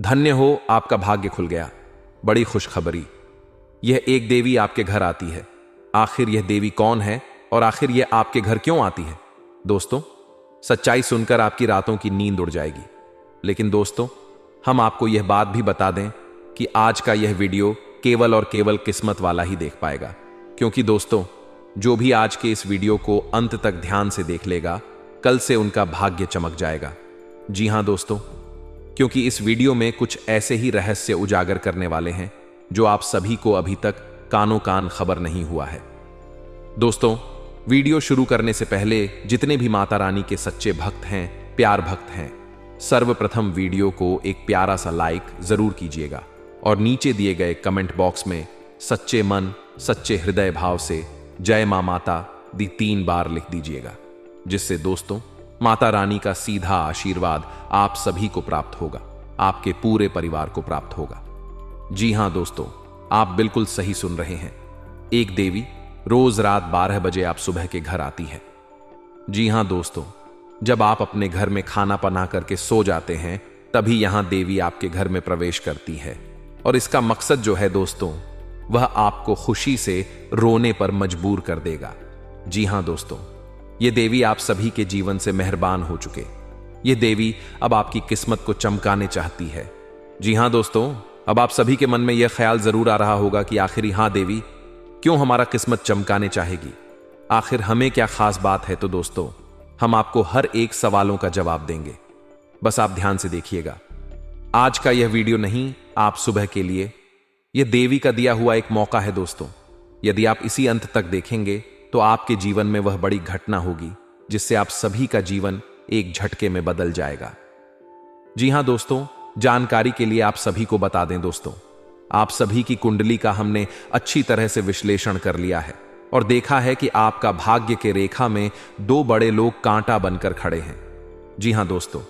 धन्य हो, आपका भाग्य खुल गया। बड़ी खुशखबरी। यह एक देवी आपके घर आती है। आखिर यह देवी कौन है और आखिर यह आपके घर क्यों आती है? दोस्तों, सच्चाई सुनकर आपकी रातों की नींद उड़ जाएगी। लेकिन दोस्तों, हम आपको यह बात भी बता दें कि आज का यह वीडियो केवल और केवल किस्मत वाला ही देख पाएगा। क्योंकि दोस्तों, जो भी आज के इस वीडियो को अंत तक ध्यान से देख लेगा, कल से उनका भाग्य चमक जाएगा। जी हां दोस्तों, क्योंकि इस वीडियो में कुछ ऐसे ही रहस्य उजागर करने वाले हैं जो आप सभी को अभी तक कानों कान खबर नहीं हुआ है। दोस्तों, वीडियो शुरू करने से पहले जितने भी माता रानी के सच्चे भक्त हैं, प्यार भक्त हैं, सर्वप्रथम वीडियो को एक प्यारा सा लाइक जरूर कीजिएगा और नीचे दिए गए कमेंट बॉक्स में सच्चे मन, सच्चे हृदय भाव से जय मां माता दी 3 बार लिख दीजिएगा, जिससे दोस्तों माता रानी का सीधा आशीर्वाद आप सभी को प्राप्त होगा, आपके पूरे परिवार को प्राप्त होगा। जी हां दोस्तों, आप बिल्कुल सही सुन रहे हैं। एक देवी रोज रात 12 बजे आप सुबह के घर आती है। जी हां दोस्तों, जब आप अपने घर में खाना बना करके सो जाते हैं, तभी यहां देवी आपके घर में प्रवेश करती है। और इसका मकसद जो है दोस्तों, वह आपको खुशी से रोने पर मजबूर कर देगा। जी हां दोस्तों, यह देवी आप सभी के जीवन से मेहरबान हो चुके। यह देवी अब आपकी किस्मत को चमकाने चाहती है। जी हां दोस्तों, अब आप सभी के मन में यह ख्याल जरूर आ रहा होगा कि आखिर हां देवी क्यों हमारा किस्मत चमकाने चाहेगी, आखिर हमें क्या खास बात है? तो दोस्तों, हम आपको हर एक सवालों का जवाब देंगे। बस आप ध्यान से देखिएगा। आज का यह वीडियो नहीं आप सुबह के लिए, यह देवी का दिया हुआ एक मौका है दोस्तों। यदि आप इसी अंत तक देखेंगे तो आपके जीवन में वह बड़ी घटना होगी जिससे आप सभी का जीवन एक झटके में बदल जाएगा। जी हां दोस्तों, जानकारी के लिए आप सभी को बता दें दोस्तों, आप सभी की कुंडली का हमने अच्छी तरह से विश्लेषण कर लिया है और देखा है कि आपका भाग्य के रेखा में 2 बड़े लोग कांटा बनकर खड़े हैं। जी हां दोस्तों,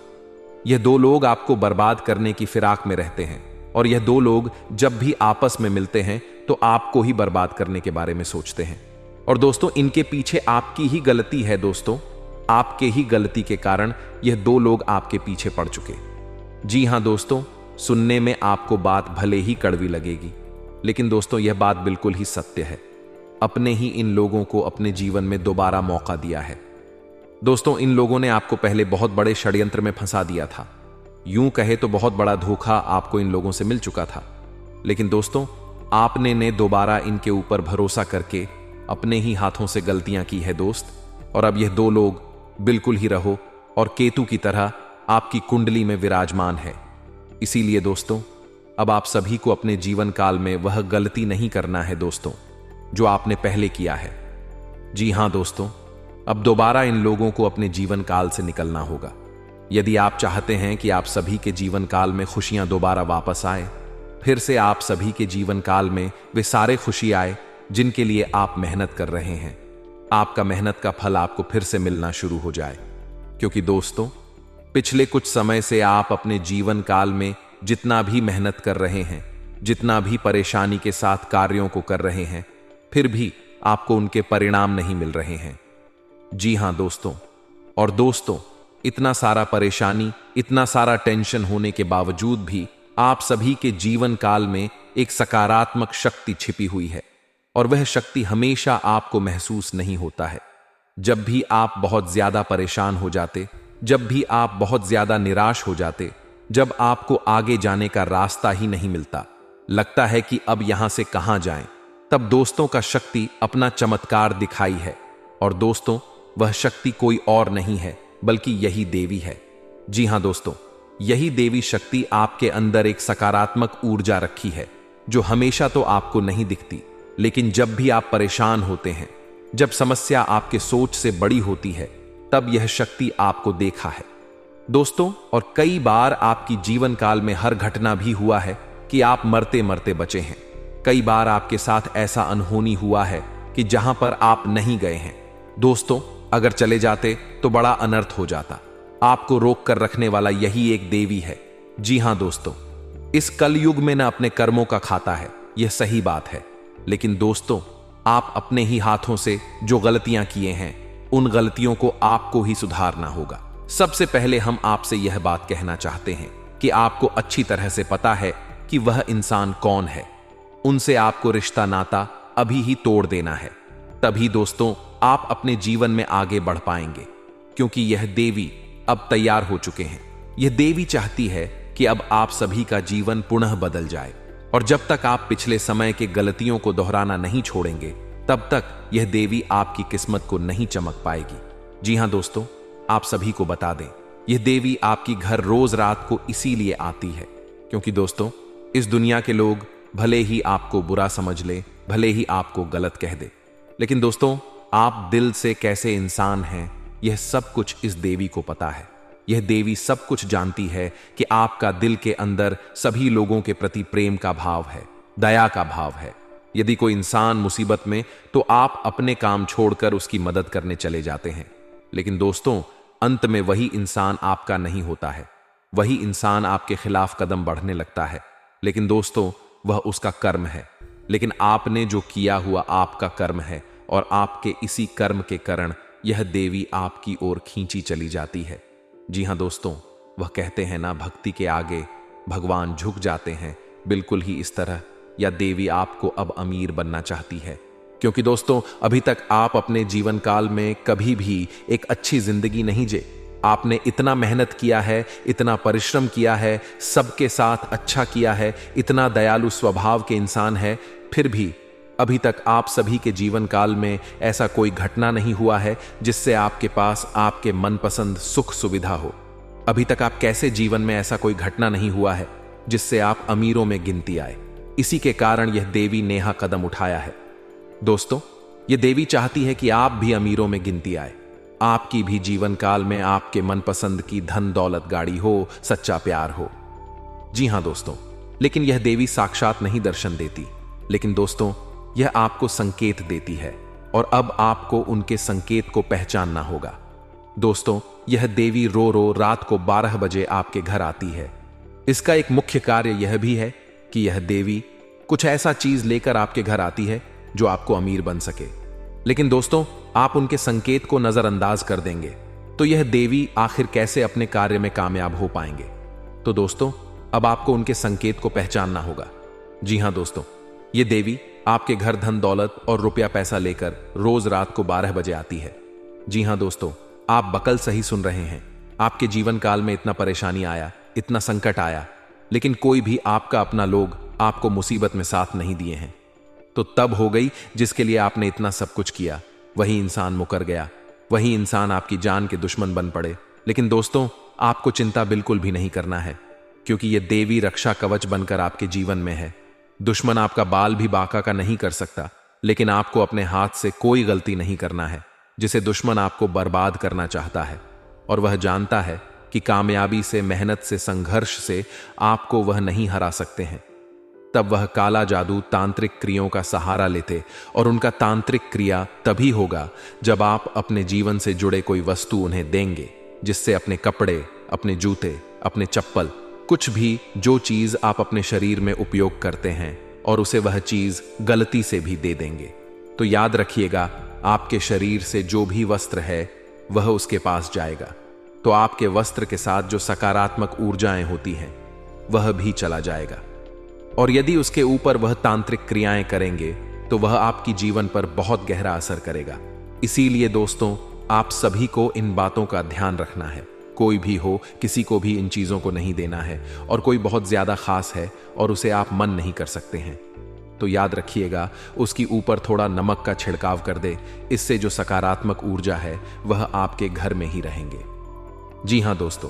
यह 2 लोग आपको बर्बाद करने की फिराक में रहते हैं और यह 2 लोग जब भी आपस में मिलते हैं तो आपको ही बर्बाद करने के बारे में सोचते हैं। और दोस्तों, इनके पीछे आपकी ही गलती है दोस्तों। आपके ही गलती के कारण यह 2 लोग आपके पीछे पड़ चुके। जी हां दोस्तों, सुनने में आपको बात भले ही कड़वी लगेगी, लेकिन दोस्तों यह बात बिल्कुल ही सत्य है। अपने ही इन लोगों को अपने जीवन में दोबारा मौका दिया है। दोस्तों, इन लोगों ने आपको पहले बहुत बड़े षड्यंत्र में फंसा दिया था। यूं कहे तो बहुत बड़ा धोखा आपको इन लोगों से मिल चुका था। लेकिन दोस्तों, आपने ने दोबारा इनके ऊपर भरोसा करके अपने ही हाथों से गलतियां की है दोस्त। और अब यह 2 लोग बिल्कुल ही रहो और केतु की तरह आपकी कुंडली में विराजमान है। इसीलिए दोस्तों, अब आप सभी को अपने जीवन काल में वह गलती नहीं करना है दोस्तों, जो आपने पहले किया है। जी हां दोस्तों, अब दोबारा इन लोगों को अपने जीवन काल से निकलना होगा। यदि आप चाहते हैं कि आप सभी के जीवन काल में खुशियां दोबारा वापस आए, फिर से आप सभी के जीवन काल में वे सारे खुशी आए जिनके लिए आप मेहनत कर रहे हैं, आपका मेहनत का फल आपको फिर से मिलना शुरू हो जाए। क्योंकि दोस्तों, पिछले कुछ समय से आप अपने जीवन काल में जितना भी मेहनत कर रहे हैं, जितना भी परेशानी के साथ कार्यों को कर रहे हैं, फिर भी आपको उनके परिणाम नहीं मिल रहे हैं। जी हां दोस्तों, और दोस्तों, इतना सारा परेशानी, इतना सारा टेंशन होने के बावजूद भी आप सभी के जीवन काल में एक सकारात्मक शक्ति छिपी हुई है और वह शक्ति हमेशा आपको महसूस नहीं होता है। जब भी आप बहुत ज्यादा परेशान हो जाते, जब भी आप बहुत ज्यादा निराश हो जाते, जब आपको आगे जाने का रास्ता ही नहीं मिलता, लगता है कि अब यहां से कहां जाएं, तब दोस्तों का शक्ति अपना चमत्कार दिखाई है। और दोस्तों, वह शक्ति कोई और नहीं है बल्कि यही देवी है। जी हां दोस्तों, यही देवी शक्ति आपके अंदर एक सकारात्मक ऊर्जा रखी है जो हमेशा तो आपको नहीं दिखती, लेकिन जब भी आप परेशान होते हैं, जब समस्या आपके सोच से बड़ी होती है, तब यह शक्ति आपको देखा है दोस्तों। और कई बार आपकी जीवन काल में हर घटना भी हुआ है कि आप मरते मरते बचे हैं। कई बार आपके साथ ऐसा अनहोनी हुआ है कि जहां पर आप नहीं गए हैं दोस्तों, अगर चले जाते तो बड़ा अनर्थ हो जाता। आपको रोक कर रखने वाला यही एक देवी है। जी हां दोस्तों, इस कलयुग में न अपने कर्मों का खाता है, यह सही बात है, लेकिन दोस्तों, आप अपने ही हाथों से जो गलतियां किए हैं, उन गलतियों को आपको ही सुधारना होगा। सबसे पहले हम आपसे यह बात कहना चाहते हैं कि आपको अच्छी तरह से पता है कि वह इंसान कौन है। उनसे आपको रिश्ता नाता अभी ही तोड़ देना है। तभी दोस्तों आप अपने जीवन में आगे बढ़ पाएंगे, क्योंकि यह देवी अब तैयार हो चुके हैं। यह देवी चाहती है कि अब आप सभी का जीवन पुनः बदल जाए, और जब तक आप पिछले समय के गलतियों को दोहराना नहीं छोड़ेंगे, तब तक यह देवी आपकी किस्मत को नहीं चमक पाएगी। जी हां दोस्तों, आप सभी को बता दें, यह देवी आपकी घर रोज रात को इसीलिए आती है क्योंकि दोस्तों इस दुनिया के लोग भले ही आपको बुरा समझ ले, भले ही आपको गलत कह दे, लेकिन दोस्तों आप दिल से कैसे इंसान हैं यह सब कुछ इस देवी को पता है। यह देवी सब कुछ जानती है कि आपका दिल के अंदर सभी लोगों के प्रति प्रेम का भाव है, दया का भाव है। यदि कोई इंसान मुसीबत में, तो आप अपने काम छोड़कर उसकी मदद करने चले जाते हैं, लेकिन दोस्तों अंत में वही इंसान आपका नहीं होता है। वही इंसान आपके खिलाफ कदम बढ़ने लगता है, लेकिन दोस्तों वह उसका कर्म है। लेकिन आपने जो किया हुआ आपका कर्म है, और आपके इसी कर्म के कारण यह देवी आपकी ओर खींची चली जाती है। जी हां दोस्तों, वह कहते हैं ना, भक्ति के आगे भगवान झुक जाते हैं। बिल्कुल ही इस तरह यह देवी आपको अब अमीर बनना चाहती है, क्योंकि दोस्तों अभी तक आप अपने जीवन काल में कभी भी एक अच्छी जिंदगी नहीं जी। आपने इतना मेहनत किया है, इतना परिश्रम किया है, सबके साथ अच्छा किया है, इतना दयालु स्वभाव के इंसान है, फिर भी अभी तक आप सभी के जीवन काल में ऐसा कोई घटना नहीं हुआ है जिससे आपके पास आपके मनपसंद सुख सुविधा हो। अभी तक आप कैसे जीवन में ऐसा कोई घटना नहीं हुआ है जिससे आप अमीरों में गिनती आए। इसी के कारण यह देवी नेहा कदम उठाया है। दोस्तों यह देवी चाहती है कि आप भी अमीरों में गिनती आए, आपकी भी जीवन काल में आपके मनपसंद की धन दौलत गाड़ी हो, सच्चा प्यार हो। जी हां दोस्तों, लेकिन यह देवी साक्षात नहीं दर्शन देती, लेकिन दोस्तों यह आपको संकेत देती है, और अब आपको उनके संकेत को पहचानना होगा। दोस्तों यह देवी रो रो रात को 12 बजे आपके घर आती है। इसका एक मुख्य कार्य यह भी है कि यह देवी कुछ ऐसा चीज लेकर आपके घर आती है जो आपको अमीर बन सके, लेकिन दोस्तों आप उनके संकेत को नजरअंदाज कर देंगे तो यह देवी आखिर कैसे अपने कार्य में कामयाब हो पाएंगे। तो दोस्तों अब आपको उनके संकेत को पहचानना होगा। जी हां दोस्तों, यह देवी आपके घर धन दौलत और रुपया पैसा लेकर रोज रात को 12 बजे आती है। जी हां दोस्तों, आप बकल सही सुन रहे हैं। आपके जीवन काल में इतना परेशानी आया, इतना संकट आया, लेकिन कोई भी आपका अपना लोग आपको मुसीबत में साथ नहीं दिए हैं। तो तब हो गई जिसके लिए आपने इतना सब कुछ किया, वही इंसान मुकर गया, वही इंसान आपकी जान के दुश्मन बन पड़े। लेकिन दोस्तों आपको चिंता बिल्कुल भी नहीं करना है, क्योंकि यह देवी रक्षा कवच बनकर आपके जीवन में है। दुश्मन आपका बाल भी बांका का नहीं कर सकता, लेकिन आपको अपने हाथ से कोई गलती नहीं करना है जिसे दुश्मन आपको बर्बाद करना चाहता है। और वह जानता है कि कामयाबी से, मेहनत से, संघर्ष से आपको वह नहीं हरा सकते हैं। तब वह काला जादू तांत्रिक क्रियाओं का सहारा लेते, और उनका तांत्रिक क्रिया तभी होगा जब आप अपने जीवन से जुड़े कोई वस्तु उन्हें देंगे, जिससे अपने कपड़े, अपने जूते, अपने चप्पल, कुछ भी जो चीज आप अपने शरीर में उपयोग करते हैं, और उसे वह चीज गलती से भी दे देंगे। तो याद रखिएगा, आपके शरीर से जो भी वस्त्र है वह उसके पास जाएगा, तो आपके वस्त्र के साथ जो सकारात्मक ऊर्जाएं होती हैं वह भी चला जाएगा। और यदि उसके ऊपर वह तांत्रिक क्रियाएं करेंगे तो वह आपकी जीवन पर बहुत गहरा असर करेगा। इसीलिए दोस्तों आप सभी को इन बातों का ध्यान रखना है। कोई भी हो, किसी को भी इन चीजों को नहीं देना है, और कोई बहुत ज्यादा खास है और उसे आप मन नहीं कर सकते हैं तो याद रखिएगा, उसकी ऊपर थोड़ा नमक का छिड़काव कर दे। इससे जो सकारात्मक ऊर्जा है वह आपके घर में ही रहेंगे। जी हां दोस्तों,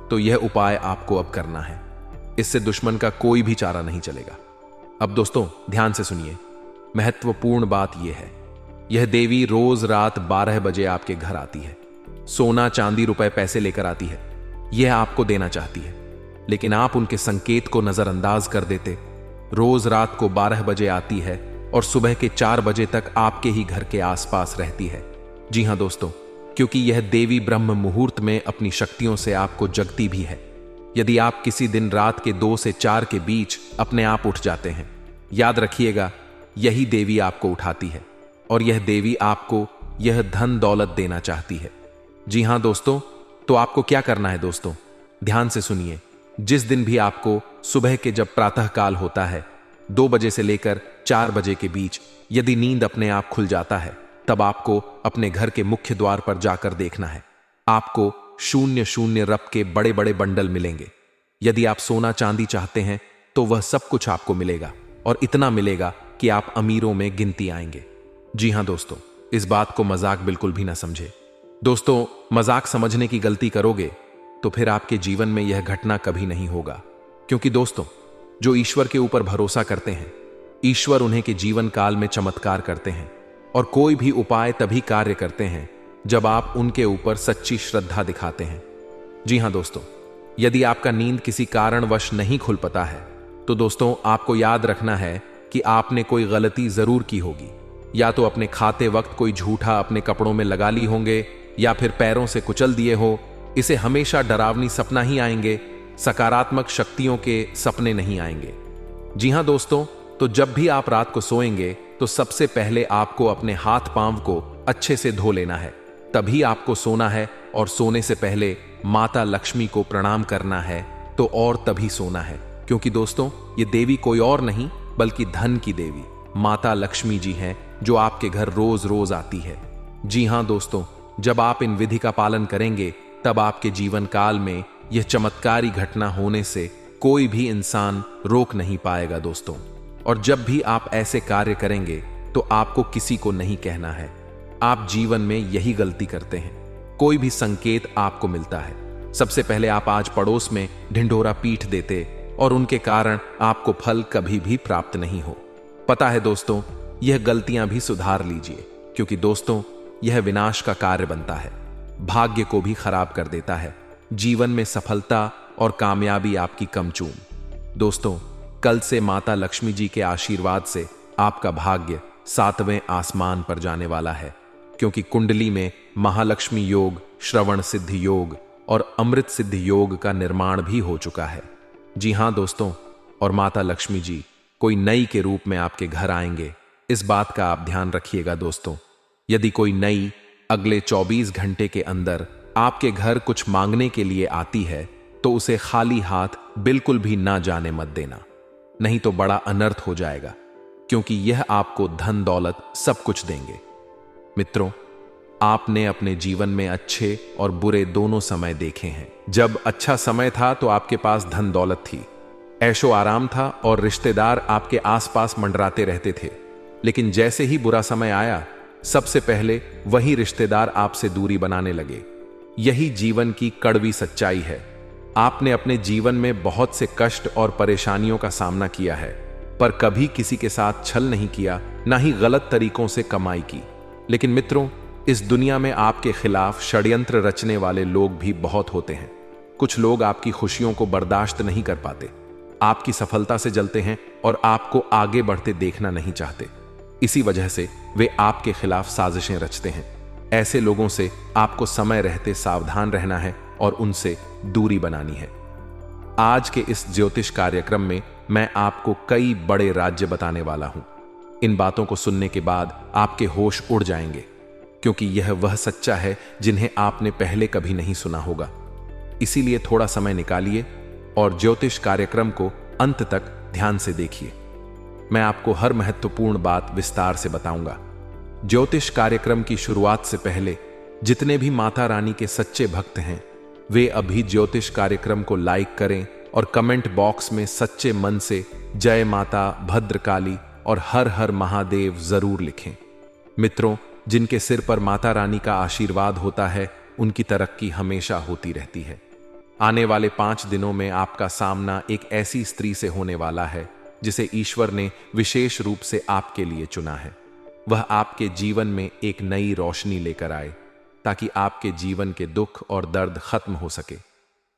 तो यह उपाय आपको अब करना है। इससे दुश्मन का कोई भी चारा नहीं चलेगा। अब दोस्तों ध्यान से सुनिए, महत्वपूर्ण बात यह है, यह देवी रोज रात 12 बजे आपके घर आती है। सोना चांदी रुपए पैसे लेकर आती है, यह आपको देना चाहती है, लेकिन आप उनके संकेत को नजरअंदाज कर देते। रोज रात को 12 बजे आती है और सुबह के 4 बजे तक आपके ही घर के आसपास रहती है। जी हां दोस्तों, क्योंकि यह देवी ब्रह्म मुहूर्त में अपनी शक्तियों से आपको जगती भी है। यदि आप किसी दिन रात के 2 से 4 के बीच अपने आप उठ जाते हैं, याद रखिएगा यही देवी आपको उठाती है, और यह देवी आपको यह धन दौलत देना चाहती है। जी हां दोस्तों, तो आपको क्या करना है दोस्तों, ध्यान से सुनिए। जिस दिन भी आपको सुबह के जब प्रातः काल होता है 2 बजे से लेकर 4 बजे के बीच यदि नींद अपने आप खुल जाता है, तब आपको अपने घर के मुख्य द्वार पर जाकर देखना है। आपको 0-0 रप के बड़े बड़े बंडल मिलेंगे। यदि आप सोना चांदी चाहते हैं तो वह सब कुछ आपको मिलेगा, और इतना मिलेगा कि आप अमीरों में गिनती आएंगे। जी हां दोस्तों, इस बात को मजाक बिल्कुल भी ना समझे। दोस्तों, मजाक समझने की गलती करोगे तो फिर आपके जीवन में यह घटना कभी नहीं होगा। क्योंकि दोस्तों, जो ईश्वर के ऊपर भरोसा करते हैं, ईश्वर उन्हें के जीवन काल में चमत्कार करते हैं, और कोई भी उपाय तभी कार्य करते हैं जब आप उनके ऊपर सच्ची श्रद्धा दिखाते हैं। जी हां दोस्तों, यदि आपका नींद किसी कारणवश नहीं खुल पाता है तो दोस्तों आपको याद रखना है कि आपने कोई गलती जरूर की होगी। या तो अपने खाते वक्त कोई झूठा अपने कपड़ों में लगा ली होंगे, या फिर पैरों से कुचल दिए हो। इसे हमेशा डरावनी सपना ही आएंगे, सकारात्मक शक्तियों के सपने नहीं आएंगे। जी हां दोस्तों, तो जब भी आप रात को सोएंगे तो सबसे पहले आपको अपने हाथ पांव को अच्छे से धो लेना है। तभी आपको सोना है, और सोने से पहले माता लक्ष्मी को प्रणाम करना है, तो और तभी सोना है। क्योंकि दोस्तों, ये देवी कोई और नहीं बल्कि धन की देवी माता लक्ष्मी जी हैं, जो आपके घर रोज रोज आती है। जी हां दोस्तों, जब आप इन विधि का पालन करेंगे तब आपके जीवन काल में यह चमत्कारी घटना होने से कोई भी इंसान रोक नहीं पाएगा दोस्तों। और जब भी आप ऐसे कार्य करेंगे तो आपको किसी को नहीं कहना है। आप जीवन में यही गलती करते हैं। कोई भी संकेत आपको मिलता है, सबसे पहले आप आज पड़ोस में ढिंढोरा पीट देते, और उनके कारण आपको फल कभी भी प्राप्त नहीं हो। पता है दोस्तों, यह गलतियां भी सुधार लीजिए, क्योंकि दोस्तों यह विनाश का कार्य बनता है, भाग्य को भी खराब कर देता है, जीवन में सफलता और कामयाबी आपकी कमचूम। दोस्तों, कल से माता लक्ष्मी जी के आशीर्वाद से आपका भाग्य 7वें आसमान पर जाने वाला है, क्योंकि कुंडली में महालक्ष्मी योग, श्रवण सिद्धि योग और अमृत सिद्धि योग का निर्माण भी हो चुका है। जी हां दोस्तों, और माता लक्ष्मी जी कोई नई के रूप में आपके घर आएंगे, इस बात का आप ध्यान रखिएगा दोस्तों। यदि कोई नई अगले 24 घंटे के अंदर आपके घर कुछ मांगने के लिए आती है तो उसे खाली हाथ बिल्कुल भी ना जाने मत देना, नहीं तो बड़ा अनर्थ हो जाएगा, क्योंकि यह आपको धन दौलत सब कुछ देंगे। मित्रों, आपने अपने जीवन में अच्छे और बुरे दोनों समय देखे हैं। जब अच्छा समय था तो आपके पास धन दौलत थी, ऐशो आराम था, और रिश्तेदार आपके आसपास मंडराते रहते थे। लेकिन जैसे ही बुरा समय आया, सबसे पहले वही रिश्तेदार आपसे दूरी बनाने लगे। यही जीवन की कड़वी सच्चाई है। आपने अपने जीवन में बहुत से कष्ट और परेशानियों का सामना किया है, पर कभी किसी के साथ छल नहीं किया, ना ही गलत तरीकों से कमाई की। लेकिन मित्रों, इस दुनिया में आपके खिलाफ षड्यंत्र रचने वाले लोग भी बहुत होते हैं। कुछ लोग आपकी खुशियों को बर्दाश्त नहीं कर पाते, आपकी सफलता से जलते हैं और आपको आगे बढ़ते देखना नहीं चाहते। इसी वजह से वे आपके खिलाफ साजिशें रचते हैं। ऐसे लोगों से आपको समय रहते सावधान रहना है और उनसे दूरी बनानी है। आज के इस ज्योतिष कार्यक्रम में मैं आपको कई बड़े राज्य बताने वाला हूं। इन बातों को सुनने के बाद आपके होश उड़ जाएंगे, क्योंकि यह वह सच्चा है जिन्हें आपने पहले कभी नहीं सुना होगा। इसीलिए थोड़ा समय निकालिए और ज्योतिष कार्यक्रम को अंत तक ध्यान से देखिए। मैं आपको हर महत्वपूर्ण बात विस्तार से बताऊंगा। ज्योतिष कार्यक्रम की शुरुआत से पहले जितने भी माता रानी के सच्चे भक्त हैं, वे अभी ज्योतिष कार्यक्रम को लाइक करें और कमेंट बॉक्स में सच्चे मन से जय माता भद्रकाली और हर हर महादेव जरूर लिखें। मित्रों, जिनके सिर पर माता रानी का आशीर्वाद होता है, उनकी तरक्की हमेशा होती रहती है। आने वाले 5 दिनों में आपका सामना एक ऐसी स्त्री से होने वाला है जिसे ईश्वर ने विशेष रूप से आपके लिए चुना है। वह आपके जीवन में एक नई रोशनी लेकर आए, ताकि आपके जीवन के दुख और दर्द खत्म हो सके।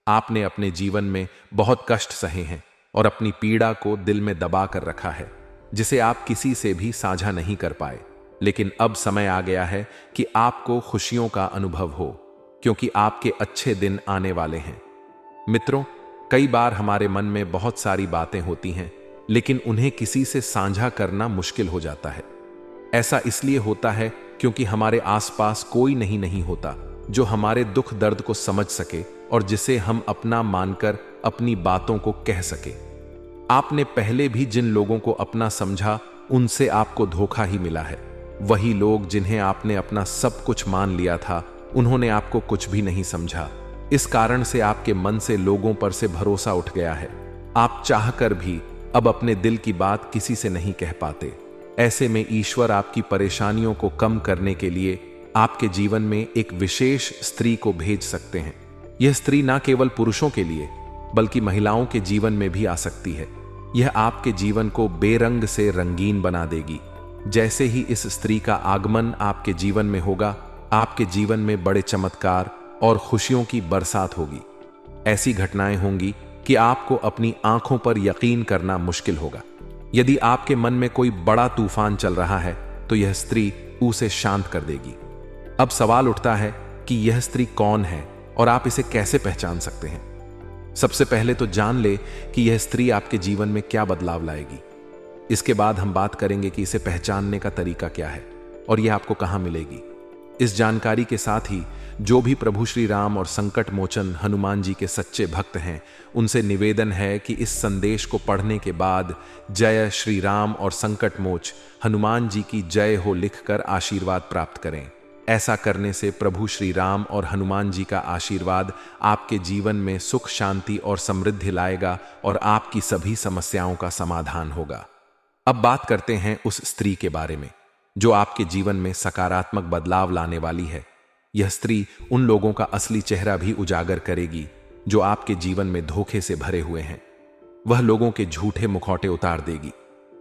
आपने अपने जीवन में बहुत कष्ट सहे हैं और अपनी पीड़ा को दिल में दबा कर रखा है, जिसे आप किसी से भी साझा नहीं कर पाए। लेकिन अब समय आ गया है कि आपको खुशियों का अनुभव हो, क्योंकि आपके अच्छे दिन आने वाले हैं। मित्रों, कई बार हमारे मन में बहुत सारी बातें होती हैं, लेकिन उन्हें किसी से साझा करना मुश्किल हो जाता है। ऐसा इसलिए होता है क्योंकि हमारे आसपास कोई नहीं होता जो हमारे दुख दर्द को समझ सके और जिसे हम अपना मानकर अपनी बातों को कह सके। आपने पहले भी जिन लोगों को अपना समझा उनसे आपको धोखा ही मिला है। वही लोग जिन्हें आपने अपना सब कुछ मान लिया था, उन्होंने आपको कुछ भी नहीं समझा। इस कारण से आपके मन से लोगों पर से भरोसा उठ गया है। आप चाहकर भी अब अपने दिल की बात किसी से नहीं कह पाते। ऐसे में ईश्वर आपकी परेशानियों को कम करने के लिए आपके जीवन में एक विशेष स्त्री को भेज सकते हैं। यह स्त्री न केवल पुरुषों के लिए बल्कि महिलाओं के जीवन में भी आ सकती है। यह आपके जीवन को बेरंग से रंगीन बना देगी। जैसे ही इस स्त्री का आगमन आपके जीवन में होगा, आपके जीवन में बड़े चमत्कार और खुशियों की बरसात होगी। ऐसी घटनाएं होंगी कि आपको अपनी आंखों पर यकीन करना मुश्किल होगा। यदि आपके मन में कोई बड़ा तूफान चल रहा है तो यह स्त्री उसे शांत कर देगी। अब सवाल उठता है कि यह स्त्री कौन है और आप इसे कैसे पहचान सकते हैं। सबसे पहले तो जान ले कि यह स्त्री आपके जीवन में क्या बदलाव लाएगी। इसके बाद हम बात करेंगे कि इसे पहचानने का तरीका क्या है और यह आपको कहां मिलेगी। इस जानकारी के साथ ही जो भी प्रभु श्री राम और संकट मोचन हनुमान जी के सच्चे भक्त हैं, उनसे निवेदन है कि इस संदेश को पढ़ने के बाद जय श्री राम और संकट मोच हनुमान जी की जय हो लिखकर आशीर्वाद प्राप्त करें। ऐसा करने से प्रभु श्री राम और हनुमान जी का आशीर्वाद आपके जीवन में सुख, शांति और समृद्धि लाएगा और आपकी सभी समस्याओं का समाधान होगा। अब बात करते हैं उस स्त्री के बारे में जो आपके जीवन में सकारात्मक बदलाव लाने वाली है। यह स्त्री उन लोगों का असली चेहरा भी उजागर करेगी जो आपके जीवन में धोखे से भरे हुए हैं। वह लोगों के झूठे मुखौटे उतार देगी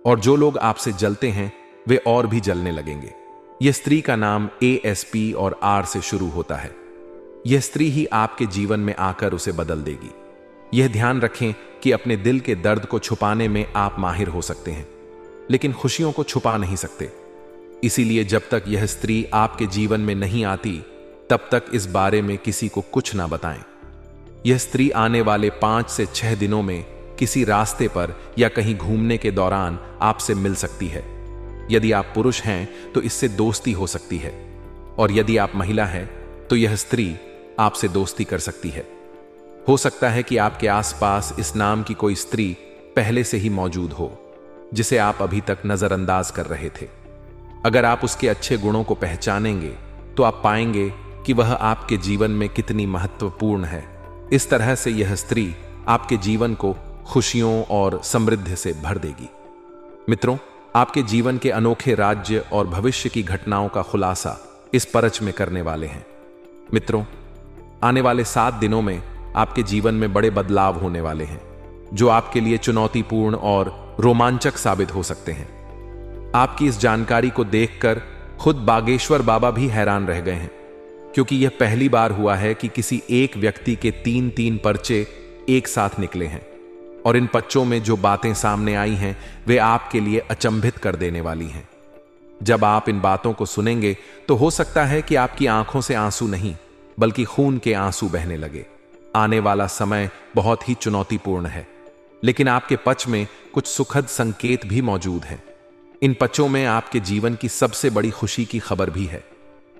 और जो लोग आपसे जलते हैं वे और भी जलने लगेंगे। यह स्त्री का नाम ASP और R से शुरू होता है। यह स्त्री ही आपके जीवन में आकर उसे बदल देगी। यह ध्यान रखें कि अपने दिल के दर्द को छुपाने में आप माहिर हो सकते हैं, लेकिन खुशियों को छुपा नहीं सकते। इसीलिए जब तक यह स्त्री आपके जीवन में नहीं आती तब तक इस बारे में किसी को कुछ ना बताएं। यह स्त्री आने वाले 5 से 6 दिनों में किसी रास्ते पर या कहीं घूमने के दौरान आपसे मिल सकती है। यदि आप पुरुष हैं तो इससे दोस्ती हो सकती है और यदि आप महिला हैं तो यह स्त्री आपसे दोस्ती कर सकती है। हो सकता है कि आपके आसपास इस नाम की कोई स्त्री पहले से ही मौजूद हो जिसे आप अभी तक नजरअंदाज कर रहे थे। अगर आप उसके अच्छे गुणों को पहचानेंगे तो आप पाएंगे कि वह आपके जीवन में कितनी महत्वपूर्ण है। इस तरह से यह स्त्री आपके जीवन को खुशियों और समृद्धि से भर देगी। मित्रों, आपके जीवन के अनोखे राज्य और भविष्य की घटनाओं का खुलासा इस परच में करने वाले हैं। मित्रों, आने वाले 7 दिनों में आपके जीवन में बड़े बदलाव होने वाले हैं जो आपके लिए चुनौतीपूर्ण और रोमांचक साबित हो सकते हैं। आपकी इस जानकारी को देखकर खुद बागेश्वर बाबा भी हैरान रह गए हैं, क्योंकि यह पहली बार हुआ है कि किसी एक व्यक्ति के 3-3 पर्चे एक साथ निकले हैं और इन पर्चों में जो बातें सामने आई हैं वे आपके लिए अचंभित कर देने वाली हैं। जब आप इन बातों को सुनेंगे तो हो सकता है कि आपकी आंखों से आंसू नहीं बल्कि खून के आंसू बहने लगे। आने वाला समय बहुत ही चुनौतीपूर्ण है, लेकिन आपके पच में कुछ सुखद संकेत भी मौजूद हैं। इन पचों में आपके जीवन की सबसे बड़ी खुशी की खबर भी है।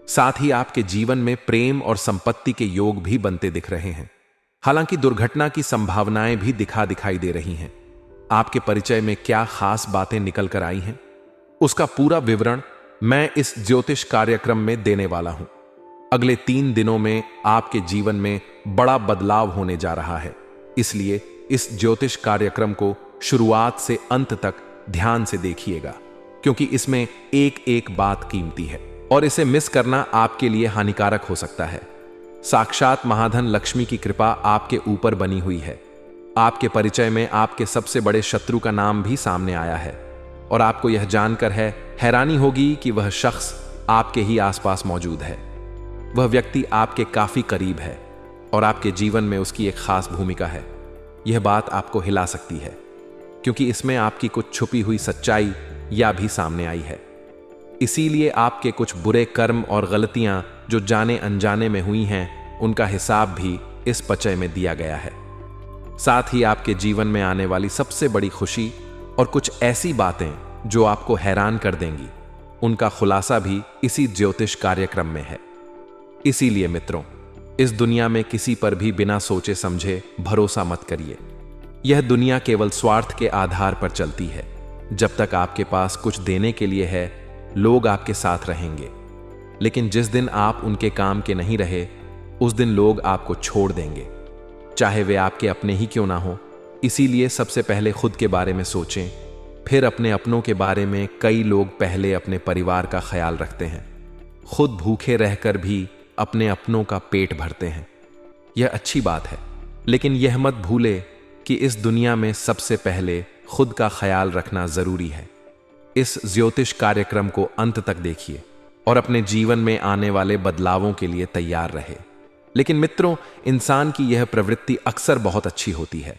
साथ ही आपके जीवन में प्रेम और संपत्ति के योग भी बनते दिख रहे हैं। हालांकि दुर्घटना की संभावनाएं भी दिखाई दे रही हैं। आपके परिचय में क्या खास बातें निकल कर आई हैं, उसका पूरा विवरण मैं इस ज्योतिष कार्यक्रम में देने वाला हूं। अगले 3 दिनों में आपके जीवन में बड़ा बदलाव होने जा रहा है, इसलिए इस ज्योतिष कार्यक्रम को शुरुआत से अंत तक ध्यान से देखिएगा, क्योंकि इसमें एक बात कीमती है और इसे मिस करना आपके लिए हानिकारक हो सकता है। साक्षात महाधन लक्ष्मी की कृपा आपके ऊपर बनी हुई है। आपके परिचय में आपके सबसे बड़े शत्रु का नाम भी सामने आया है और आपको यह जानकर हैरानी होगी कि वह शख्स आपके ही आसपास मौजूद है। वह व्यक्ति आपके काफी करीब है और आपके जीवन में उसकी एक खास भूमिका है। यह बात आपको हिला सकती है, क्योंकि इसमें आपकी कुछ छुपी हुई सच्चाई या भी सामने आई है। इसीलिए आपके कुछ बुरे कर्म और गलतियां जो जाने अनजाने में हुई हैं, उनका हिसाब भी इस पर्चे में दिया गया है। साथ ही आपके जीवन में आने वाली सबसे बड़ी खुशी और कुछ ऐसी बातें जो आपको हैरान कर देंगी, उनका खुलासा भी इसी ज्योतिष कार्यक्रम में है। इसीलिए मित्रों, इस दुनिया में किसी पर भी बिना सोचे समझे भरोसा मत करिए। यह दुनिया केवल स्वार्थ के आधार पर चलती है। जब तक आपके पास कुछ देने के लिए है, लोग आपके साथ रहेंगे, लेकिन जिस दिन आप उनके काम के नहीं रहे, उस दिन लोग आपको छोड़ देंगे, चाहे वे आपके अपने ही क्यों ना हो। इसीलिए सबसे पहले खुद के बारे में सोचें, फिर अपने अपनों के बारे में। कई लोग पहले अपने परिवार का ख्याल रखते हैं, खुद भूखे रहकर भी अपने अपनों का पेट भरते हैं। यह अच्छी बात है, लेकिन यह मत भूले कि इस दुनिया में सबसे पहले खुद का ख्याल रखना जरूरी है। इस ज्योतिष कार्यक्रम को अंत तक देखिए और अपने जीवन में आने वाले बदलावों के लिए तैयार रहे। लेकिन मित्रों, इंसान की यह प्रवृत्ति अक्सर बहुत अच्छी होती है,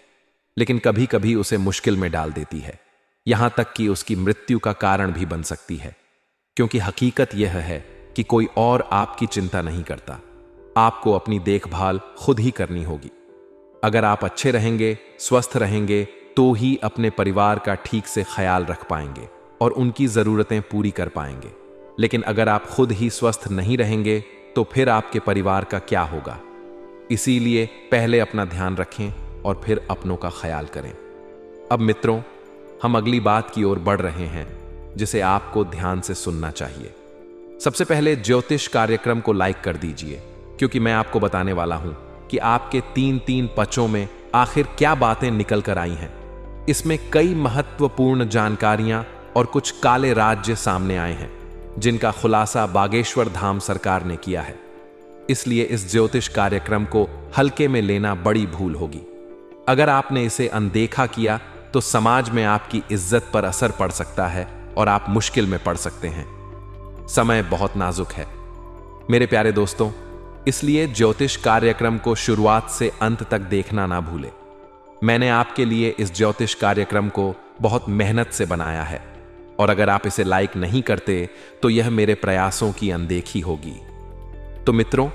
लेकिन कभी कभी उसे मुश्किल में डाल देती है, यहां तक कि उसकी मृत्यु का कारण भी बन सकती है। क्योंकि हकीकत यह है कि कोई और आपकी चिंता नहीं करता, आपको अपनी देखभाल खुद ही करनी होगी। अगर आप अच्छे रहेंगे, स्वस्थ रहेंगे, तो ही अपने परिवार का ठीक से ख्याल रख पाएंगे और उनकी जरूरतें पूरी कर पाएंगे। लेकिन अगर आप खुद ही स्वस्थ नहीं रहेंगे, तो फिर आपके परिवार का क्या होगा। इसीलिए पहले अपना ध्यान रखें और फिर अपनों का ख्याल करें। अब मित्रों, हम अगली बात की ओर बढ़ रहे हैं, जिसे आपको ध्यान से सुनना चाहिए। सबसे पहले ज्योतिष कार्यक्रम को लाइक कर दीजिए, क्योंकि मैं आपको बताने वाला हूं कि आपके 3-3 पचों में आखिर क्या बातें निकल कर आई हैं। इसमें कई महत्वपूर्ण जानकारियां और कुछ काले राज्य सामने आए हैं, जिनका खुलासा बागेश्वर धाम सरकार ने किया है। इसलिए इस ज्योतिष कार्यक्रम को हल्के में लेना बड़ी भूल होगी। अगर आपने इसे अनदेखा किया तो समाज में आपकी इज्जत पर असर पड़ सकता है और आप मुश्किल में पड़ सकते हैं। समय बहुत नाजुक है मेरे प्यारे दोस्तों, इसलिए ज्योतिष कार्यक्रम को शुरुआत से अंत तक देखना ना भूले। मैंने आपके लिए इस ज्योतिष कार्यक्रम को बहुत मेहनत से बनाया है, और अगर आप इसे लाइक नहीं करते तो यह मेरे प्रयासों की अनदेखी होगी। तो मित्रों,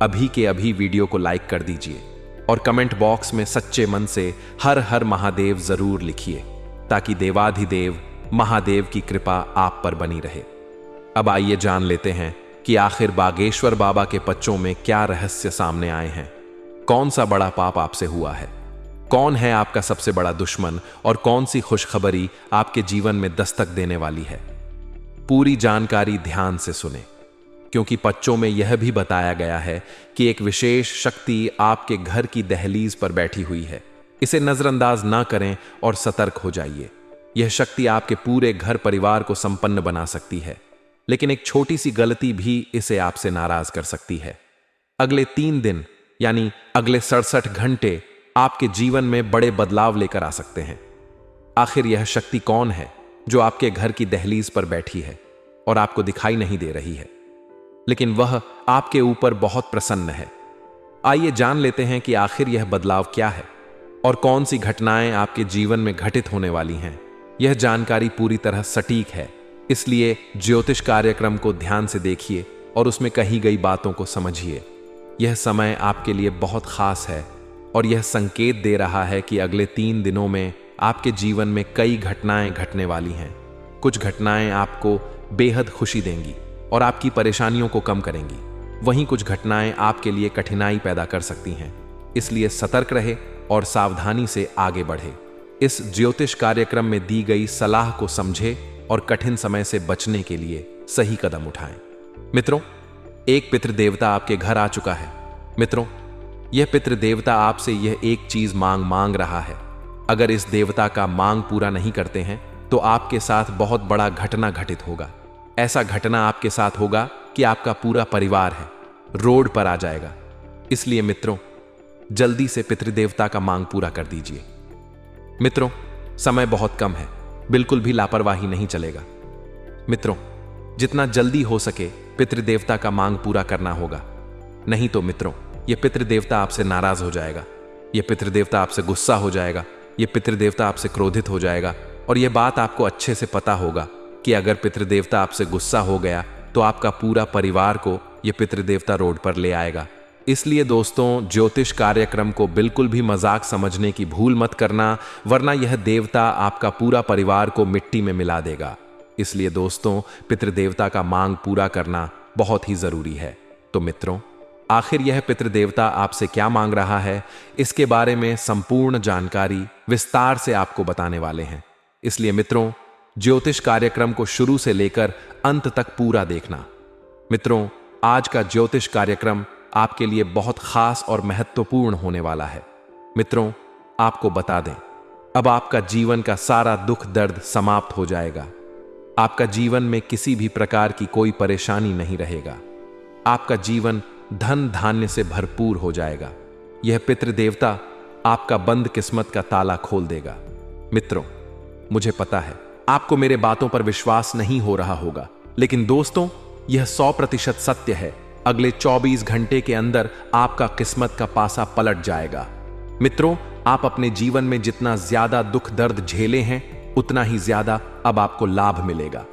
अभी के अभी वीडियो को लाइक कर दीजिए और कमेंट बॉक्स में सच्चे मन से हर हर महादेव जरूर लिखिए, ताकि देवाधिदेव महादेव की कृपा आप पर बनी रहे। अब आइए जान लेते हैं कि आखिर बागेश्वर बाबा के पच्चों में क्या रहस्य सामने आए हैं। कौन सा बड़ा पाप आपसे हुआ है, कौन है आपका सबसे बड़ा दुश्मन, और कौन सी खुशखबरी आपके जीवन में दस्तक देने वाली है। पूरी जानकारी ध्यान से सुने, क्योंकि पच्चों में यह भी बताया गया है कि एक विशेष शक्ति आपके घर की दहलीज पर बैठी हुई है। इसे नजरअंदाज ना करें और सतर्क हो जाइए। यह शक्ति आपके पूरे घर परिवार को संपन्न बना सकती है, लेकिन एक छोटी सी गलती भी इसे आपसे नाराज कर सकती है। अगले 3 दिन यानी अगले 67 घंटे आपके जीवन में बड़े बदलाव लेकर आ सकते हैं। आखिर यह शक्ति कौन है जो आपके घर की दहलीज पर बैठी है और आपको दिखाई नहीं दे रही है, लेकिन वह आपके ऊपर बहुत प्रसन्न है। आइए जान लेते हैं कि आखिर यह बदलाव क्या है और कौन सी घटनाएं आपके जीवन में घटित होने वाली हैं। यह जानकारी पूरी तरह सटीक है, इसलिए ज्योतिष कार्यक्रम को ध्यान से देखिए और उसमें कही गई बातों को समझिए। यह समय आपके लिए बहुत खास है और यह संकेत दे रहा है कि अगले 3 दिनों में आपके जीवन में कई घटनाएं घटने वाली हैं। कुछ घटनाएं आपको बेहद खुशी देंगी और आपकी परेशानियों को कम करेंगी, वहीं कुछ घटनाएं आपके लिए कठिनाई पैदा कर सकती हैं। इसलिए सतर्क रहे और सावधानी से आगे बढ़े। इस ज्योतिष कार्यक्रम में दी गई सलाह को समझे और कठिन समय से बचने के लिए सही कदम उठाएं। मित्रों, एक पितृदेवता आपके घर आ चुका है। मित्रों, यह पितृदेवता आपसे यह एक चीज मांग रहा है। अगर इस देवता का मांग पूरा नहीं करते हैं तो आपके साथ बहुत बड़ा घटना घटित होगा। ऐसा घटना आपके साथ होगा कि आपका पूरा परिवार है रोड पर आ जाएगा। इसलिए मित्रों, जल्दी से पितृदेवता का मांग पूरा कर दीजिए। मित्रों, समय बहुत कम है, बिल्कुल भी लापरवाही नहीं चलेगा। मित्रों, जितना जल्दी हो सके पितृदेवता का मांग पूरा करना होगा, नहीं तो मित्रों यह पितृदेवता आपसे नाराज हो जाएगा, यह पितृदेवता आपसे गुस्सा हो जाएगा, यह पितृदेवता आपसे क्रोधित हो जाएगा। और यह बात आपको अच्छे से पता होगा कि अगर पितृदेवता आपसे गुस्सा हो गया तो आपका पूरा परिवार को यह पितृदेवता रोड पर ले आएगा। इसलिए दोस्तों, ज्योतिष कार्यक्रम को बिल्कुल भी मजाक समझने की भूल मत करना, वरना यह देवता आपका पूरा परिवार को मिट्टी में मिला देगा। इसलिए दोस्तों, पितृदेवता का मांग पूरा करना बहुत ही जरूरी है। तो मित्रों, आखिर यह पितृदेवता आपसे क्या मांग रहा है, इसके बारे में संपूर्ण जानकारी विस्तार से आपको बताने वाले हैं। इसलिए मित्रों, ज्योतिष कार्यक्रम को शुरू से लेकर अंत तक पूरा देखना। मित्रों, आज का ज्योतिष कार्यक्रम आपके लिए बहुत खास और महत्वपूर्ण होने वाला है। मित्रों, आपको बता दें, अब आपका जीवन का सारा दुख दर्द समाप्त हो जाएगा। आपका जीवन में किसी भी प्रकार की कोई परेशानी नहीं रहेगा। आपका जीवन धन धान्य से भरपूर हो जाएगा। यह पितृदेवता आपका बंद किस्मत का ताला खोल देगा। मित्रों, मुझे पता है आपको मेरे बातों पर विश्वास नहीं हो रहा होगा, लेकिन दोस्तों, यह 100% सत्य है। अगले 24 घंटे के अंदर आपका किस्मत का पासा पलट जाएगा। मित्रों, आप अपने जीवन में जितना ज्यादा दुख दर्द झेले हैं, उतना ही ज्यादा अब आपको लाभ मिलेगा।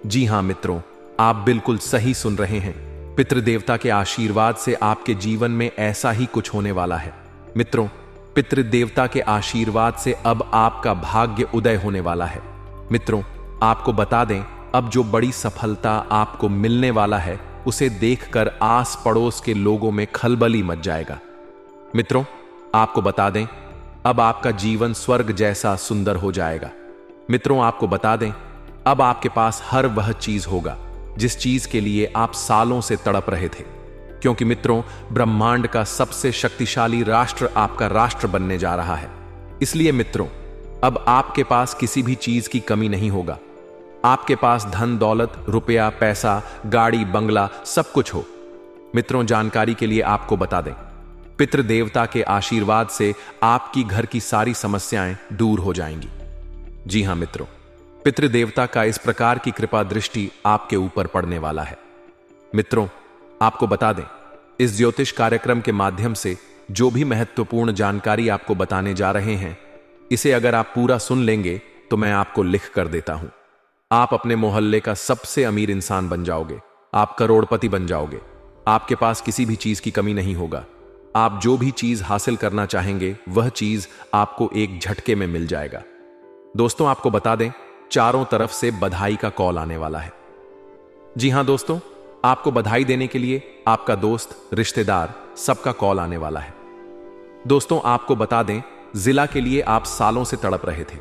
जी हां मित्रों, आप बिल्कुल सही सुन रहे हैं। पितृदेवता के आशीर्वाद से आपके जीवन में ऐसा ही कुछ होने वाला है। मित्रों, पितृदेवता के आशीर्वाद से अब आपका भाग्य उदय होने वाला है। मित्रों, आपको बता दें, अब जो बड़ी सफलता आपको मिलने वाला है, उसे देखकर आस पड़ोस के लोगों में खलबली मच जाएगा। मित्रों, आपको बता दें, अब आपका जीवन स्वर्ग जैसा सुंदर हो जाएगा। मित्रों, आपको बता दें, अब आपके पास हर वह चीज होगा जिस चीज के लिए आप सालों से तड़प रहे थे, क्योंकि मित्रों, ब्रह्मांड का सबसे शक्तिशाली राष्ट्र आपका राष्ट्र बनने जा रहा है। इसलिए मित्रों, अब आपके पास किसी भी चीज की कमी नहीं होगा। आपके पास धन दौलत, रुपया, पैसा, गाड़ी, बंगला सब कुछ हो। मित्रों, जानकारी के लिए आपको बता दें, पितृदेवता के आशीर्वाद से आपकी घर की सारी समस्याएं दूर हो जाएंगी। जी हां मित्रों, पितृदेवता का इस प्रकार की कृपा दृष्टि आपके ऊपर पड़ने वाला है। मित्रों, आपको बता दें, इस ज्योतिष कार्यक्रम के माध्यम से जो भी महत्वपूर्ण जानकारी आपको बताने जा रहे हैं, इसे अगर आप पूरा सुन लेंगे तो मैं आपको लिख कर देता हूं। आप अपने मोहल्ले का सबसे अमीर इंसान बन जाओगे। आप करोड़पति बन जाओगे। आपके पास किसी भी चीज की कमी नहीं होगा। आप जो भी चीज हासिल करना चाहेंगे, वह चीज आपको एक झटके में मिल जाएगा। दोस्तों, आपको बता दें, चारों तरफ से बधाई का कॉल आने वाला है। जी हां दोस्तों, आपको बधाई देने के लिए आपका दोस्त, रिश्तेदार, सबका कॉल आने वाला है। दोस्तों, आपको बता दें, जिला के लिए आप सालों से तड़प रहे थे,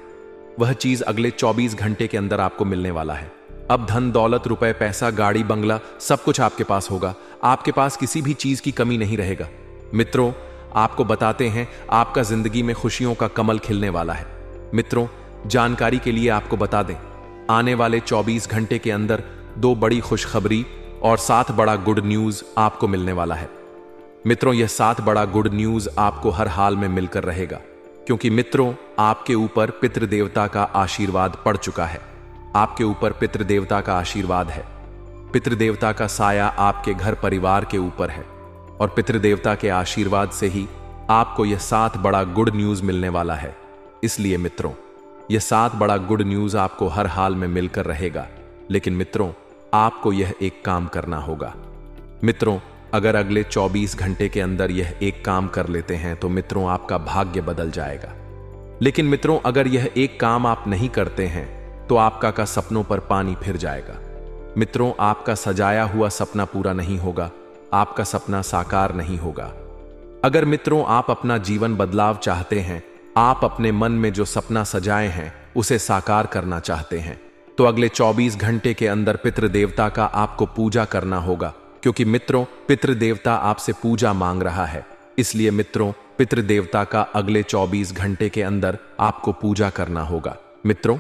वह चीज अगले 24 घंटे के अंदर आपको मिलने वाला है। अब धन दौलत, रुपए, पैसा, गाड़ी, बंगला सब कुछ आपके पास होगा। आपके पास किसी भी चीज की कमी नहीं रहेगा। मित्रों, आपको बताते हैं, आपका जिंदगी में खुशियों का कमल खिलने वाला है। मित्रों, जानकारी के लिए आपको बता दें, आने वाले 24 घंटे के अंदर 2 बड़ी खुशखबरी और 7 बड़ा गुड न्यूज आपको मिलने वाला है। मित्रों, यह 7 बड़ा गुड न्यूज आपको हर हाल में मिलकर रहेगा, क्योंकि मित्रों, आपके ऊपर पितृदेवता का आशीर्वाद पड़ चुका है। आपके ऊपर पितृदेवता का आशीर्वाद है। पितृदेवता का साया आपके घर परिवार के ऊपर है, और पितृदेवता के आशीर्वाद से ही आपको यह 7 बड़ा गुड न्यूज मिलने वाला है। इसलिए मित्रों, यह 7 बड़ा गुड न्यूज आपको हर हाल में मिलकर रहेगा। लेकिन मित्रों, आपको यह एक काम करना होगा। मित्रों, अगर अगले 24 घंटे के अंदर यह एक काम कर लेते हैं तो मित्रों, आपका भाग्य बदल जाएगा। लेकिन मित्रों, अगर यह एक काम आप नहीं करते हैं तो आपका का सपनों पर पानी फिर जाएगा। मित्रों, आपका सजाया हुआ सपना पूरा नहीं होगा। आपका सपना साकार नहीं होगा। अगर मित्रों, आप अपना जीवन बदलाव चाहते हैं, आप अपने मन में जो सपना सजाए हैं उसे साकार करना चाहते हैं, तो अगले 24 घंटे के अंदर पितृदेवता का आपको पूजा करना होगा, क्योंकि मित्रों, पितृदेवता आपसे पूजा मांग रहा है। इसलिए मित्रों, पितृदेवता का अगले 24 घंटे के अंदर आपको पूजा करना होगा। मित्रों,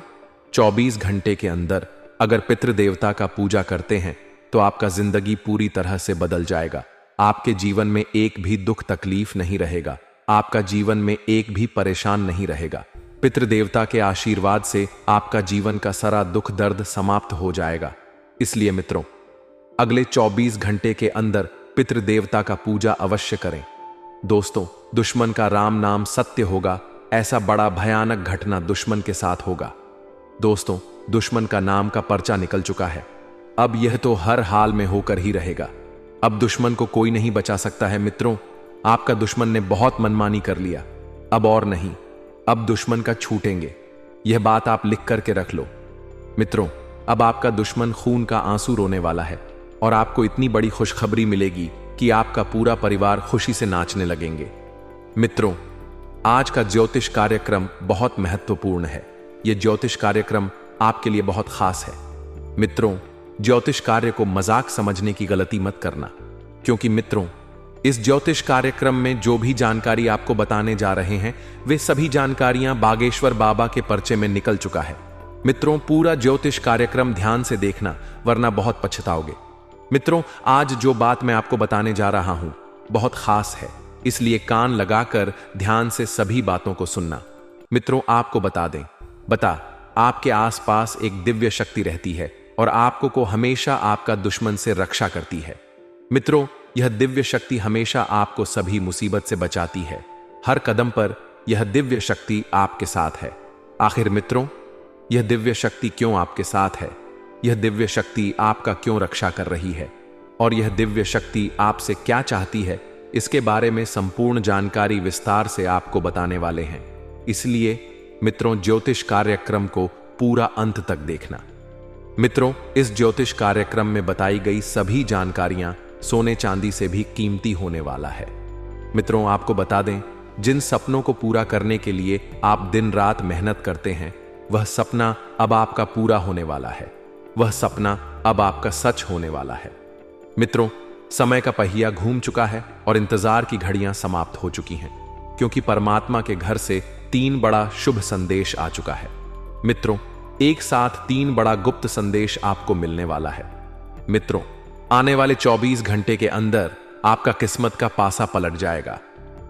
24 घंटे के अंदर अगर पितृदेवता का पूजा करते हैं तो आपका जिंदगी पूरी तरह से बदल जाएगा। आपके जीवन में एक भी दुख तकलीफ नहीं रहेगा। आपका जीवन में एक भी परेशान नहीं रहेगा। पितृदेवता के आशीर्वाद से आपका जीवन का सारा दुख दर्द समाप्त हो जाएगा। इसलिए मित्रों, अगले 24 घंटे के अंदर पितृदेवता का पूजा अवश्य करें। दोस्तों, दुश्मन का राम नाम सत्य होगा, ऐसा बड़ा भयानक घटना दुश्मन के साथ होगा। दोस्तों, दुश्मन का नाम का पर्चा निकल चुका है। अब यह तो हर हाल में होकर ही रहेगा। अब दुश्मन को कोई नहीं बचा सकता है। मित्रों, आपका दुश्मन ने बहुत मनमानी कर लिया, अब और नहीं। अब दुश्मन का छूटेंगे, यह बात आप लिख करके रख लो। मित्रों, अब आपका दुश्मन खून का आंसू रोने वाला है और आपको इतनी बड़ी खुशखबरी मिलेगी कि आपका पूरा परिवार खुशी से नाचने लगेंगे। मित्रों, आज का ज्योतिष कार्यक्रम बहुत महत्वपूर्ण है। यह ज्योतिष कार्यक्रम आपके लिए बहुत खास है। मित्रों, ज्योतिष कार्य को मजाक समझने की गलती मत करना, क्योंकि मित्रों, इस ज्योतिष कार्यक्रम में जो भी जानकारी आपको बताने जा रहे हैं वे सभी जानकारियां बागेश्वर बाबा के पर्चे में निकल चुका है। मित्रों, पूरा ज्योतिष कार्यक्रम ध्यान से देखना, वरना बहुत पछताओगे। मित्रों, आज जो बात मैं आपको बताने जा रहा हूं बहुत खास है, इसलिए कान लगाकर ध्यान से सभी बातों को सुनना। मित्रों, आपको बता दें, आपके आसपास एक दिव्य शक्ति रहती है और आपको को हमेशा आपका दुश्मन से रक्षा करती है। मित्रों, यह दिव्य शक्ति हमेशा आपको सभी मुसीबत से बचाती है। हर कदम पर यह दिव्य शक्ति आपके साथ है। आखिर मित्रों, यह दिव्य शक्ति क्यों आपके साथ है? यह दिव्य शक्ति आपका क्यों रक्षा कर रही है और यह दिव्य शक्ति आपसे क्या चाहती है, इसके बारे में संपूर्ण जानकारी विस्तार से आपको बताने वाले हैं। इसलिए मित्रों, ज्योतिष कार्यक्रम को पूरा अंत तक देखना। मित्रों, इस ज्योतिष कार्यक्रम में बताई गई सभी जानकारियां सोने चांदी से भी कीमती होने वाला है। मित्रों, आपको बता दें, जिन सपनों को पूरा करने के लिए आप दिन रात मेहनत करते हैं, वह सपना अब आपका पूरा होने वाला है। वह सपना अब आपका सच होने वाला है। मित्रों, समय का पहिया घूम चुका है और इंतजार की घड़ियां समाप्त हो चुकी हैं, क्योंकि परमात्मा के घर से 3 बड़ा शुभ संदेश आ चुका है। मित्रों, एक साथ 3 बड़ा गुप्त संदेश आपको मिलने वाला है। मित्रों, आने वाले 24 घंटे के अंदर आपका किस्मत का पासा पलट जाएगा।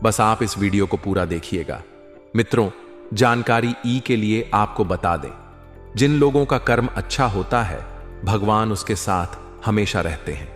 बस आप इस वीडियो को पूरा देखिएगा। मित्रों, जानकारी ई के लिए आपको बता दें, जिन लोगों का कर्म अच्छा होता है, भगवान उसके साथ हमेशा रहते हैं।